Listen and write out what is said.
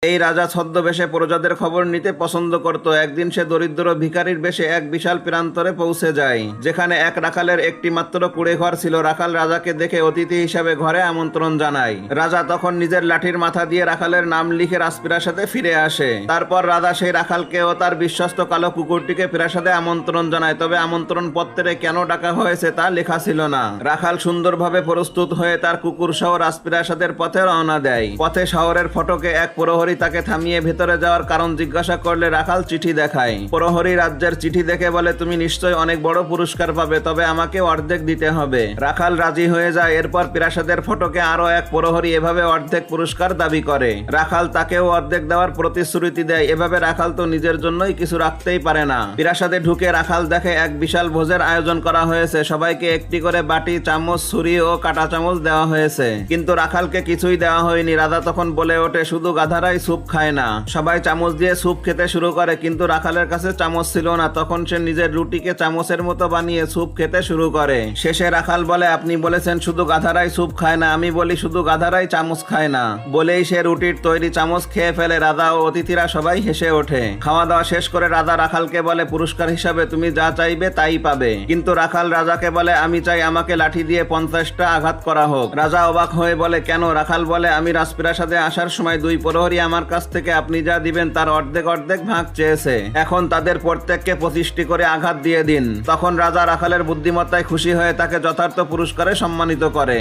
এই রাজা ছদ্মবেশে প্রজাদের খবর নিতে পছন্দ করত। একদিন সে দরিদ্র ভিখারির বেশে এক বিশাল প্রান্তরে পৌঁছে যায়, যেখানে এক রাখালের একটি মাত্র কুড়ে ঘর ছিল। রাখাল রাজাকে দেখে অতিথি হিসাবে ঘরে আমন্ত্রণ জানায়। রাজা তখন নিজের লাঠির মাথা দিয়ে রাখালের নাম লিখে রাজপ্রাসাদে ফিরে আসে। তারপর রাজা সেই রাখালকে ও তার বিশ্বস্ত কালো কুকুরটিকে প্রাসাদে আমন্ত্রণ জানায়, তবে আমন্ত্রণ পত্রে কেন ডাকা হয়েছে তা লেখা ছিল না। রাখাল সুন্দরভাবে প্রস্তুত হয়ে তার কুকুর সহ রাজপ্রাসাদের পথে রওনা দেয়। পথে শহরের ফটকে এক প্রহরী তাকে থামিয়ে ভেতরে যাওয়ার কারণ জিজ্ঞাসা করলে রাখাল চিঠি দেখায়। প্রহরী রাজ্যের চিঠি দেখে বলে, তুমি নিশ্চয় অনেক বড় পুরস্কার পাবে, তবে আমাকে অর্ধেক দিতে হবে। রাখাল রাজি হয়ে যায়। এরপর প্রাসাদের ফটকে আরো এক প্রহরী এভাবে অর্ধেক পুরস্কার দাবি করে। রাখাল তাকেও অর্ধেক দেওয়ার প্রতিশ্রুতি দেয়। এভাবে রাখাল তো নিজের জন্যই কিছু রাখতেই পারে না। প্রাসাদে ঢুকে রাখাল দেখে এক বিশাল ভোজের আয়োজন করা হয়েছে। সবাইকে একটি করে বাটি, চামচ, ছুরি ও কাঁটা চামচ দেওয়া হয়েছে, কিন্তু রাখালকে কিছুই দেওয়া হয়নি। রাজা তখন বলে ওঠে, শুধু গাধারাই স্যুপ খায় না। সবাই চামচ দিয়ে স্যুপ খেতে শুরু করে, কিন্তু রাখালের কাছে চামচ ছিল না। তখন সে নিজের রুটিকে চামচের মতো বানিয়ে স্যুপ খেতে শুরু করে। শেষে রাখাল বলে, আপনি বলেছেন শুধু গাধারাই স্যুপ খায় না, আমি বলি শুধু গাধারাই চামচ খায় না। বলেই সে রুটির তৈরি চামচ খেয়ে ফেলে। রাজা ও অতিথিরা সবাই হেসে ওঠে। খাওয়া দাওয়া শেষ করে রাজা রাখালকে বলে, পুরস্কার হিসাবে তুমি যা চাইবে তাই পাবে। কিন্তু রাখাল রাজাকে বলে, আমি চাই আমাকে লাঠি দিয়ে 50টা আঘাত করা হোক। রাজা অবাক হয়ে বলে, কেন? রাখাল বলে, আমি রাজপ্রাসাদে আসার সময় 2 প্রহরী আমার কাছ থেকে আপনি যা দিবেন তার অর্ধেক অর্ধেক ভাগ চেয়েছে। এখন তাদের প্রত্যেককে 25টি করে আঘাত দিয়ে দিন। তখন রাজা রাখালের বুদ্ধিমত্তায় খুশি হয়ে তাকে যথার্থ পুরস্কারে সম্মানিত করে।